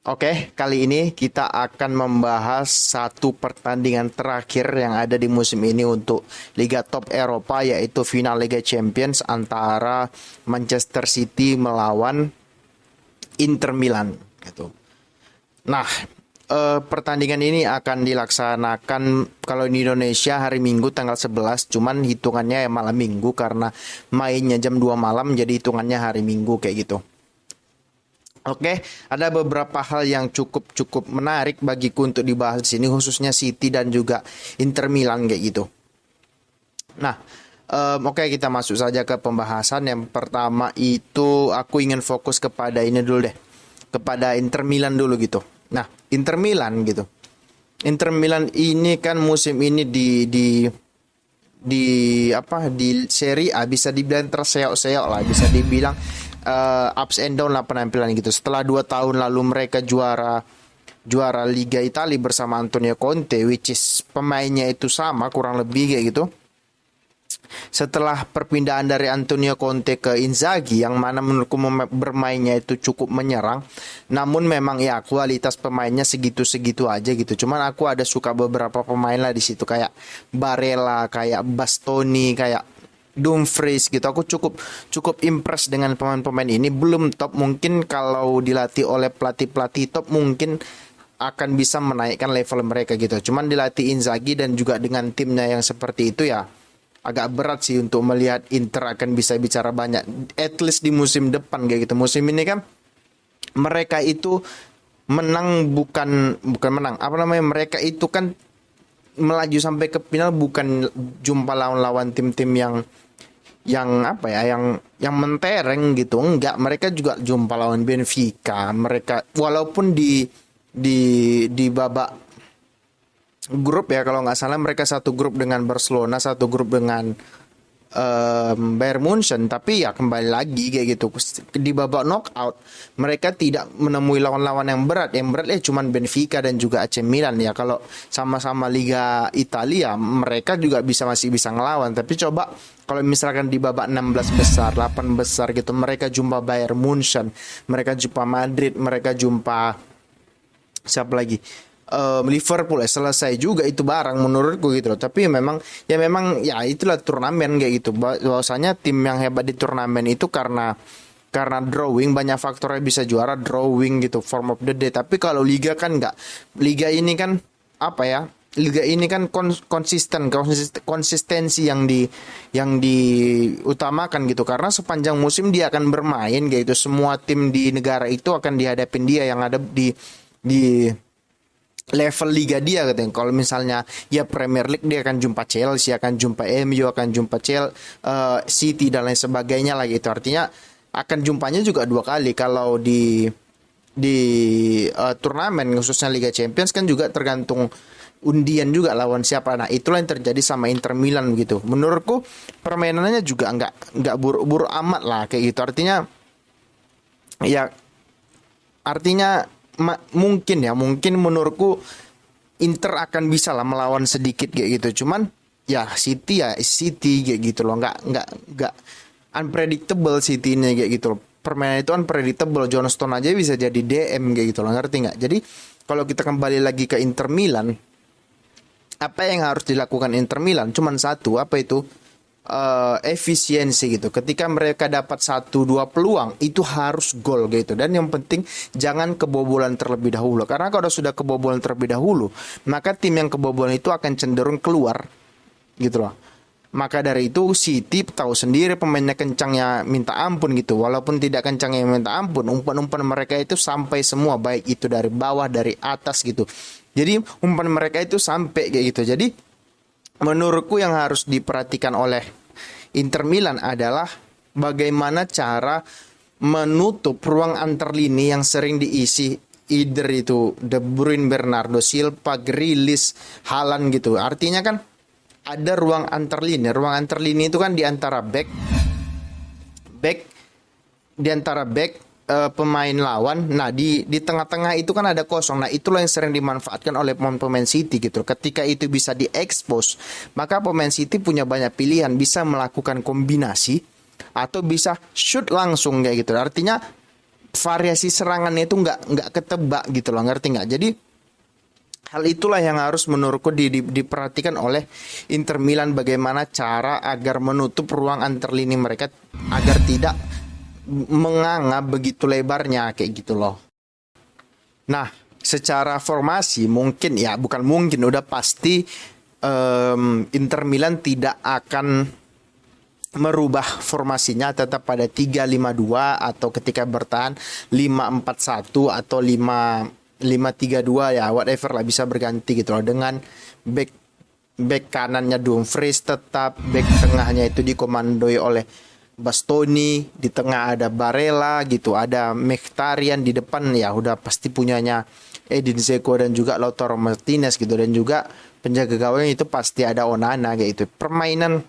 Oke, kali ini kita akan membahas satu pertandingan terakhir yang ada di musim ini untuk Liga Top Eropa, yaitu final Liga Champions antara Manchester City melawan Inter Milan gitu. Nah, pertandingan ini akan dilaksanakan kalau di Indonesia hari Minggu tanggal 11, cuman hitungannya ya malam Minggu karena mainnya jam 2 malam, jadi hitungannya hari Minggu kayak gitu. Oke, ada beberapa hal yang cukup menarik bagiku untuk dibahas di sini, khususnya City dan juga Inter Milan kayak gitu. Nah, oke, kita masuk saja ke pembahasan. Yang pertama itu aku ingin fokus kepada ini dulu deh, kepada Inter Milan dulu gitu. Nah, Inter Milan gitu. Inter Milan ini kan musim ini di apa di Serie A bisa dibilang terseok-seok lah, bisa dibilang ups and down lah penampilan gitu. Setelah 2 tahun lalu mereka juara juara Liga Italia bersama Antonio Conte, which is pemainnya itu sama kurang lebih kayak gitu. Setelah perpindahan dari Antonio Conte ke Inzaghi, yang mana menurutku bermainnya itu cukup menyerang, namun memang ya kualitas pemainnya segitu-segitu aja gitu. Cuman aku ada suka beberapa pemain lah di situ, kayak Barella, kayak Bastoni, kayak Dumfries gitu. Aku cukup cukup impress dengan pemain-pemain ini. Belum top, mungkin kalau dilatih oleh pelatih-pelatih top mungkin akan bisa menaikkan level mereka gitu. Cuman dilatih Inzaghi dan juga dengan timnya yang seperti itu ya agak berat sih untuk melihat Inter akan bisa bicara banyak. At least di musim depan kayak gitu. Musim ini kan mereka itu menang, bukan menang. Apa namanya? Mereka itu kan melaju sampai ke final bukan jumpa lawan-lawan tim-tim yang apa ya, yang mentereng gitu. Enggak, mereka juga jumpa lawan Benfica. Mereka walaupun di babak grup ya, kalau nggak salah mereka satu grup dengan Barcelona, satu grup dengan Bayern Munchen, tapi ya kembali lagi kayak gitu di babak knockout mereka tidak menemui lawan-lawan yang berat. Yang berat ya cuman Benfica dan juga AC Milan. Ya kalau sama-sama Liga Italia mereka juga masih bisa ngelawan, tapi coba kalau misalkan di babak 16 besar 8 besar gitu mereka jumpa Bayern Munchen, mereka jumpa Madrid, mereka jumpa siapa lagi, Liverpool, ya selesai juga itu barang menurutku gitu loh. Tapi memang ya itulah turnamen kayak gitu. Bahwasanya tim yang hebat di turnamen itu karena drawing, banyak faktornya bisa juara, drawing gitu, form of the day. Tapi kalau liga kan nggak. Liga ini kan apa ya, liga ini kan konsistensi yang diutamakan gitu, karena sepanjang musim dia akan bermain gitu. Semua tim di negara itu akan dihadapin dia yang ada di level liga dia katanya. Kalau misalnya ya Premier League, dia akan jumpa Chelsea, akan jumpa MU, akan jumpa City dan lain sebagainya lagi. Itu artinya akan jumpanya juga 2 kali. Kalau di turnamen khususnya Liga Champions kan juga tergantung undian juga lawan siapa. Nah, itulah yang terjadi sama Inter Milan gitu. Menurutku permainannya juga nggak buruk-buruk amat lah kayak gitu. Ya artinya mungkin menurutku Inter akan bisa lah melawan sedikit kayak gitu. Cuman ya City kayak gitu loh, nggak unpredictable City ini kayak gitu loh. Permainan itu unpredictable. John Stone aja bisa jadi DM kayak gitu loh, ngerti nggak? Jadi kalau kita kembali lagi ke Inter Milan, apa yang harus dilakukan Inter Milan cuman satu, apa itu, efisiensi gitu. Ketika mereka dapat 1 2 peluang itu harus gol gitu. Dan yang penting jangan kebobolan terlebih dahulu. Karena kalau sudah kebobolan terlebih dahulu, maka tim yang kebobolan itu akan cenderung keluar gitu loh. Maka dari itu City tahu sendiri pemainnya kencangnya minta ampun gitu. Walaupun tidak kencangnya minta ampun, umpan-umpan mereka itu sampai semua, baik itu dari bawah, dari atas gitu. Jadi umpan mereka itu sampai kayak gitu. Jadi menurutku yang harus diperhatikan oleh Inter Milan adalah bagaimana cara menutup ruang antar lini yang sering diisi either itu De Bruyne, Bernardo Silva, Grealish, Haaland gitu. Artinya kan ada ruang antar lini. Ruang antar lini itu kan di antara back pemain lawan. Nah, di tengah-tengah itu kan ada kosong. Nah, itulah yang sering dimanfaatkan oleh pemain City gitu. Ketika itu bisa diekspos, maka pemain City punya banyak pilihan, bisa melakukan kombinasi atau bisa shoot langsung kayak gitu. Artinya variasi serangannya itu nggak ketebak gitu loh, ngerti nggak? Jadi hal itulah yang harus menurutku diperhatikan oleh Inter Milan, bagaimana cara agar menutup ruang antar lini mereka agar tidak menganga begitu lebarnya kayak gitu loh. Nah, secara formasi mungkin ya bukan mungkin udah pasti Inter Milan tidak akan merubah formasinya, tetap pada 3-5-2 atau ketika bertahan 5-4-1 atau 5-3-2 ya, whatever lah, bisa berganti gitu loh, dengan back kanannya Dumfries tetap, back tengahnya itu dikomandoi oleh Bastoni, di tengah ada Barella gitu, ada Mkhitaryan, di depan ya udah pasti punyanya Edin Dzeko dan juga Lautaro Martinez gitu, dan juga penjaga gawang itu pasti ada Onana kayak gitu. Permainan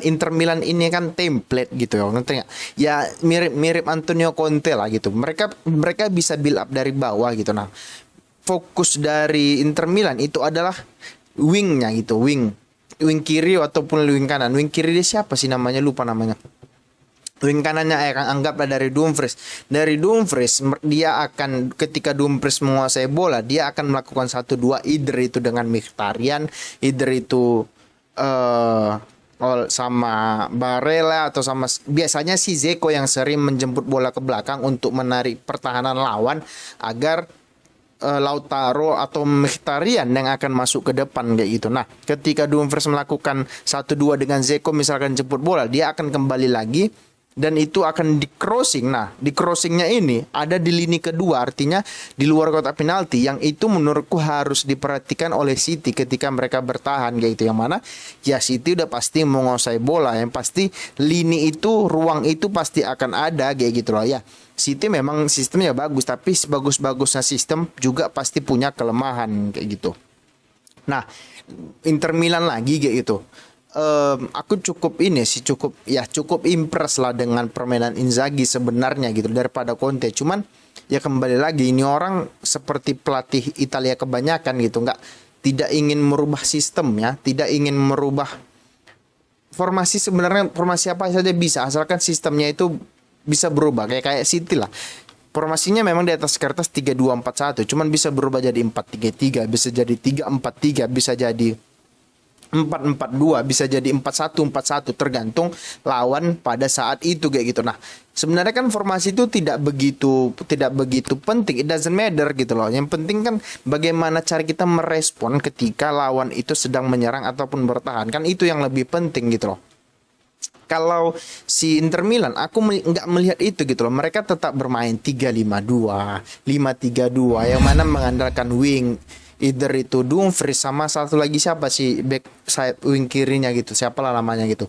Inter Milan ini kan template gitu ya, ngerti nggak? Ya mirip Antonio Conte lah gitu. Mereka bisa build up dari bawah gitu. Nah, fokus dari Inter Milan itu adalah wingnya gitu, wing kiri ataupun wing kanan. Wing kiri dia siapa sih namanya? Lupa namanya. Wing kanannya anggaplah dari Dumfries. Dari Dumfries dia akan, ketika Dumfries menguasai bola, dia akan melakukan 1-2, either itu dengan Mkhitaryan, either itu sama Barella atau sama, biasanya si Dzeko yang sering menjemput bola ke belakang untuk menarik pertahanan lawan agar Lautaro atau Mkhitaryan yang akan masuk ke depan kayak gitu. Nah, ketika Dumfries melakukan 1-2 dengan Dzeko misalkan jemput bola, dia akan kembali lagi dan itu akan di crossing. Nah, di crossingnya ini ada di lini kedua, artinya di luar kotak penalti, yang itu menurutku harus diperhatikan oleh City ketika mereka bertahan kayak gitu. Yang mana ya City udah pasti menguasai bola, yang pasti lini itu, ruang itu pasti akan ada kayak gitu loh ya. City memang sistemnya bagus, tapi sebagus-bagusnya sistem juga pasti punya kelemahan kayak gitu. Nah, Inter Milan lagi kayak gitu. Aku cukup impress lah dengan permainan Inzaghi sebenarnya gitu daripada Conte. Cuman ya kembali lagi, ini orang seperti pelatih Italia kebanyakan gitu, tidak ingin merubah sistemnya, tidak ingin merubah formasi. Sebenarnya formasi apa saja bisa, asalkan sistemnya itu bisa berubah, kayak City lah. Formasinya memang di atas kertas 3-2-4-1, cuman bisa berubah jadi 4-3-3, bisa jadi 3-4-3, bisa jadi 4-4-2, bisa jadi 4-1-4-1, tergantung lawan pada saat itu kayak gitu. Nah, sebenarnya kan formasi itu tidak begitu penting, it doesn't matter gitu loh. Yang penting kan bagaimana cara kita merespon ketika lawan itu sedang menyerang ataupun bertahan, kan itu yang lebih penting gitu loh. Kalau si Inter Milan, aku nggak melihat itu gitu loh. Mereka tetap bermain 3-5-2, 5-3-2, yang mana mengandalkan wing, either itu Dumfries sama satu lagi siapa sih back side wing kirinya gitu, siapalah namanya gitu.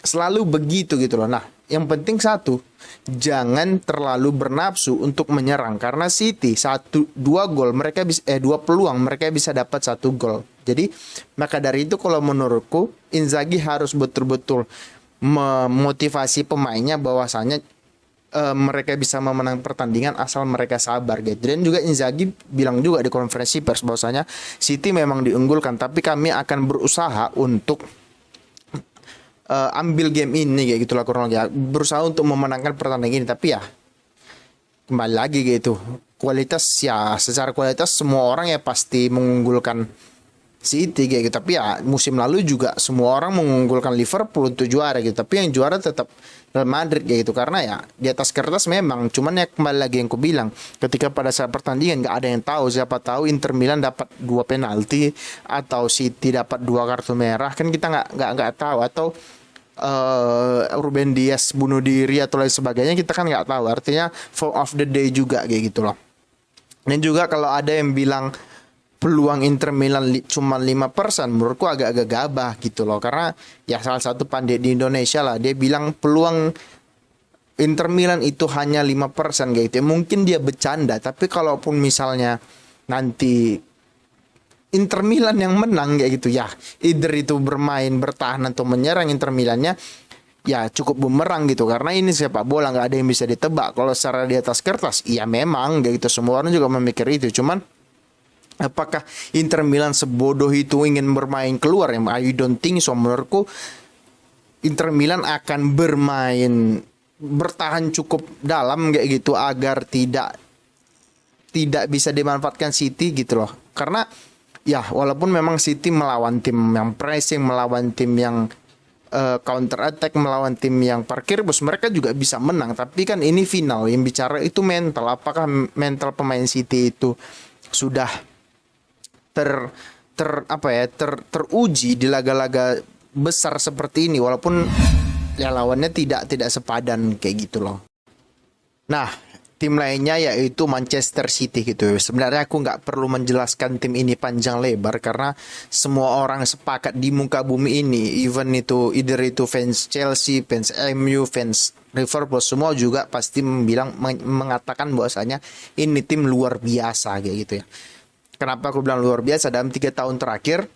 Selalu begitu gitu loh. Nah, yang penting satu, jangan terlalu bernafsu untuk menyerang, karena City 2 gol mereka bisa 2 peluang mereka bisa dapat 1 gol. Jadi maka dari itu kalau menurutku Inzaghi harus betul-betul memotivasi pemainnya bahwasanya mereka bisa memenang pertandingan asal mereka sabar gitu. Dan juga Inzaghi bilang juga di konferensi pers bahwasanya City memang diunggulkan, tapi kami akan berusaha untuk ambil game ini kayak gitulah kurang lebih, berusaha untuk memenangkan pertandingan ini. Tapi ya kembali lagi gitu, kualitas ya, secara kualitas semua orang ya pasti mengunggulkan City kayak gitu. Tapi ya musim lalu juga semua orang mengunggulkan Liverpool untuk juara gitu, tapi yang juara tetap Real Madrid kayak gitu. Karena ya di atas kertas memang, cuman ya kembali lagi yang ku bilang, ketika pada saat pertandingan nggak ada yang tahu, siapa tahu Inter Milan dapat 2 penalti atau City dapat 2 kartu merah, kan kita nggak tahu. Atau Ruben Dias bunuh diri atau lain sebagainya, kita kan nggak tahu. Artinya form of the day juga kayak gitu loh. Dan juga kalau ada yang bilang peluang Inter Milan cuma 5%, menurutku agak-agak gabah gitu loh. Karena ya salah satu pandit di Indonesia lah, dia bilang peluang Inter Milan itu hanya 5% kayak gitu. Mungkin dia bercanda, tapi kalaupun misalnya nanti Inter Milan yang menang kayak gitu ya, either itu bermain bertahan atau menyerang, Inter Milannya ya cukup bumerang gitu. Karena ini sepak bola, nggak ada yang bisa ditebak. Kalau secara di atas kertas, iya memang kayak gitu, semua orang juga memikir itu. Cuman apakah Inter Milan sebodoh itu ingin bermain keluar? I don't think so. Menurutku Inter Milan akan bermain bertahan cukup dalam kayak gitu agar tidak tidak bisa dimanfaatkan City gitu loh. Karena ya walaupun memang City melawan tim yang pressing, melawan tim yang counter attack, melawan tim yang parkir bus, mereka juga bisa menang. Tapi kan ini final, yang bicara itu mental. Apakah mental pemain City itu sudah ter teruji di laga-laga besar seperti ini, walaupun ya lawannya tidak sepadan kayak gitu loh. Nah, tim lainnya yaitu Manchester City gitu. Sebenarnya aku nggak perlu menjelaskan tim ini panjang lebar karena semua orang sepakat di muka bumi ini, even itu either itu fans Chelsea, fans MU, fans Liverpool, semua juga pasti mengatakan bahwasanya ini tim luar biasa kayak gitu ya. Kenapa aku bilang luar biasa? Dalam 3 tahun terakhir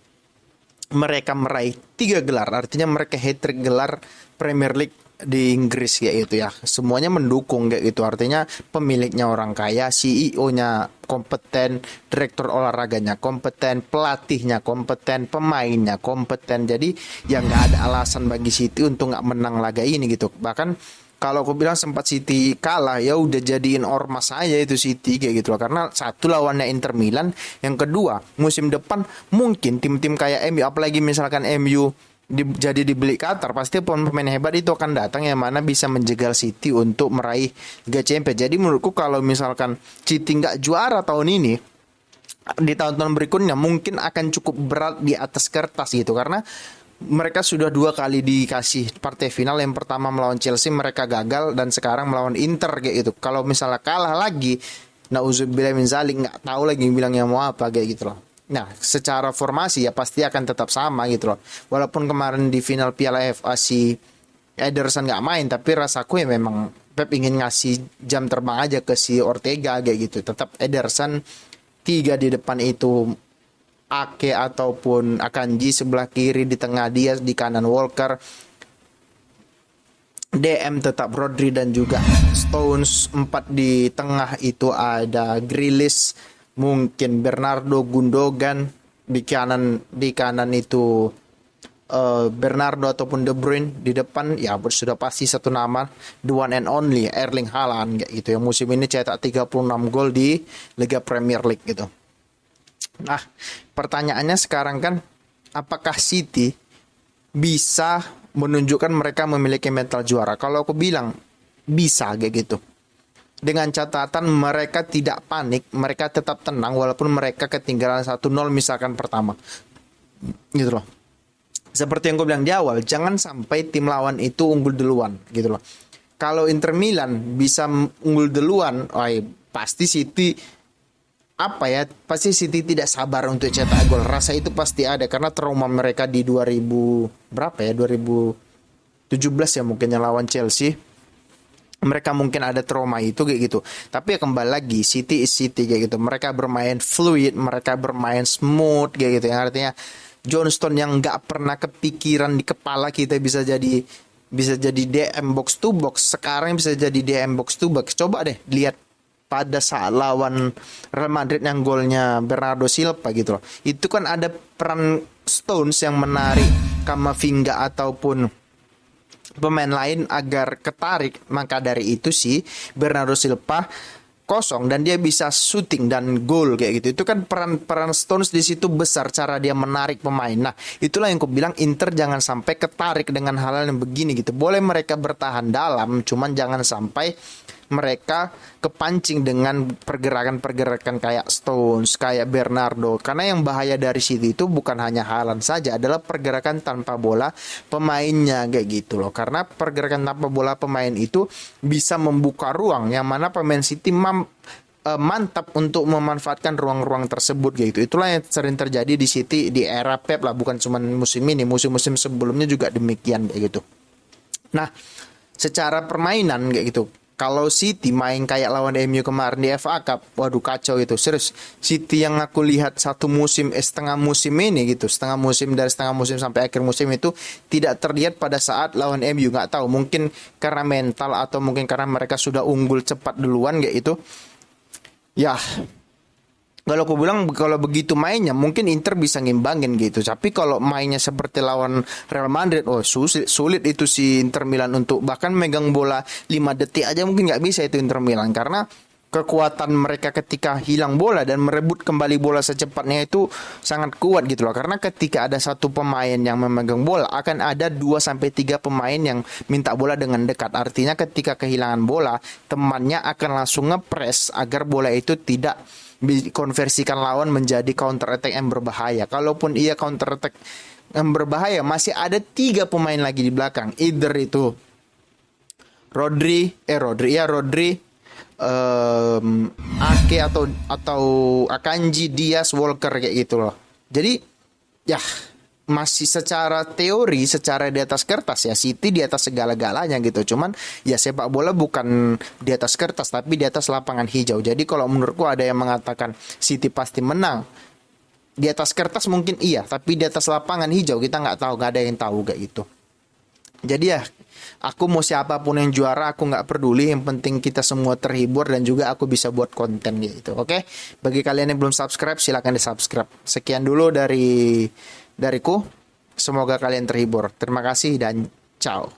mereka meraih 3 gelar, artinya mereka hat-trick gelar Premier League di Inggris kayak gitu ya. Semuanya mendukung kayak gitu, artinya pemiliknya orang kaya, CEO-nya kompeten, direktur olahraganya kompeten, pelatihnya kompeten, pemainnya kompeten. Jadi ya nggak ada alasan bagi City untuk nggak menang laga ini gitu. Bahkan kalau aku bilang sempat City kalah, ya udah jadiin ormas aja itu City kayak gitu loh. Karena satu lawannya Inter Milan, yang kedua musim depan mungkin tim-tim kayak MU, apalagi misalkan MU jadi dibeli Qatar, pasti pemain hebat itu akan datang yang mana bisa menjegal City untuk meraih Liga Champions. Jadi menurutku kalau misalkan City nggak juara tahun ini, di tahun-tahun berikutnya mungkin akan cukup berat di atas kertas gitu, karena mereka sudah 2 kali dikasih partai final. Yang pertama melawan Chelsea mereka gagal, dan sekarang melawan Inter kayak gitu. Kalau misalnya kalah lagi, nauzubillah min zalik, nggak tahu lagi bilangnya mau apa kayak gitu loh. Nah, secara formasi ya pasti akan tetap sama gitu loh. Walaupun kemarin di final Piala FA si Ederson nggak main, tapi rasaku ya memang Pep ingin ngasih jam terbang aja ke si Ortega kayak gitu. Tetap Ederson 3 di depan itu, Ake ataupun Akanji sebelah kiri, di tengah dia, di kanan Walker, DM tetap Rodri dan juga Stones. 4 di tengah itu ada Grealish, mungkin Bernardo, Gundogan, di kanan itu Bernardo ataupun De Bruyne. Di depan ya sudah pasti satu nama, the one and only Erling Haaland kayak gitu, yang musim ini cetak 36 gol di Liga Premier League gitu. Nah, pertanyaannya sekarang kan, apakah City bisa menunjukkan mereka memiliki mental juara? Kalau aku bilang bisa kayak gitu. Dengan catatan mereka tidak panik, mereka tetap tenang walaupun mereka ketinggalan 1-0 misalkan pertama. Gitu loh. Seperti yang gue bilang di awal, jangan sampai tim lawan itu unggul duluan gitu loh. Kalau Inter Milan bisa unggul duluan, pasti City pasti City tidak sabar untuk cetak gol. Rasa itu pasti ada karena trauma mereka di 2017 ya mungkin, yang lawan Chelsea. Mereka mungkin ada trauma itu kayak gitu. Tapi ya kembali lagi, City is City kayak gitu. Mereka bermain fluid, mereka bermain smooth kayak gitu. Yang artinya Johnston yang nggak pernah kepikiran di kepala kita bisa jadi DM box to box, sekarang bisa jadi DM box to box. Coba deh lihat pada saat lawan Real Madrid yang golnya Bernardo Silva gitu loh. Itu kan ada peran Stones yang menarik Kamavinga ataupun pemain lain agar ketarik. Maka dari itu sih Bernardo Silva kosong dan dia bisa shooting dan gol kayak gitu. Itu kan peran Stones di situ besar, cara dia menarik pemain. Nah, itulah yang aku bilang, Inter jangan sampai ketarik dengan hal-hal yang begini gitu. Boleh mereka bertahan dalam, cuman jangan sampai mereka kepancing dengan pergerakan-pergerakan kayak Stones, kayak Bernardo. Karena yang bahaya dari City itu bukan hanya Haaland saja, adalah pergerakan tanpa bola pemainnya kayak gitu loh. Karena pergerakan tanpa bola pemain itu bisa membuka ruang yang mana pemain City mantap untuk memanfaatkan ruang-ruang tersebut gitu. Itulah yang sering terjadi di City di era Pep lah, bukan cuma musim ini, musim-musim sebelumnya juga demikian kayak gitu. Nah, secara permainan kayak gitu, kalau City main kayak lawan MU kemarin di FA Cup, waduh kacau itu. Serius, City yang aku lihat satu musim, setengah musim ini gitu, setengah musim, dari setengah musim sampai akhir musim itu tidak terlihat pada saat lawan MU. Nggak tahu, mungkin karena mental atau mungkin karena mereka sudah unggul cepat duluan kayak gitu. Ya, Kalau aku bilang kalau begitu mainnya mungkin Inter bisa ngimbangin gitu. Tapi kalau mainnya seperti lawan Real Madrid, oh sulit itu si Inter Milan untuk bahkan megang bola 5 detik aja mungkin nggak bisa itu Inter Milan karena kekuatan mereka ketika hilang bola dan merebut kembali bola secepatnya itu sangat kuat gitu loh. Karena ketika ada satu pemain yang memegang bola akan ada 2 sampai 3 pemain yang minta bola dengan dekat. Artinya ketika kehilangan bola, temannya akan langsung ngepres agar bola itu tidak konversikan lawan menjadi counter attack yang berbahaya. Kalaupun ia counter attack yang berbahaya, masih ada 3 pemain lagi di belakang. Either itu Rodri, Ake atau Akanji, Diaz, Walker kayak gitu loh. Jadi ya masih secara teori, secara di atas kertas ya City di atas segala-galanya gitu. Cuman ya sepak bola bukan di atas kertas tapi di atas lapangan hijau. Jadi kalau menurutku ada yang mengatakan City pasti menang. Di atas kertas mungkin iya, tapi di atas lapangan hijau kita nggak tahu, nggak ada yang tahu kayak gitu. Jadi ya aku mau siapapun yang juara aku nggak peduli, yang penting kita semua terhibur dan juga aku bisa buat konten gitu. Oke, bagi kalian yang belum subscribe silahkan di subscribe. Sekian dulu dariku, semoga kalian terhibur. Terima kasih dan ciao.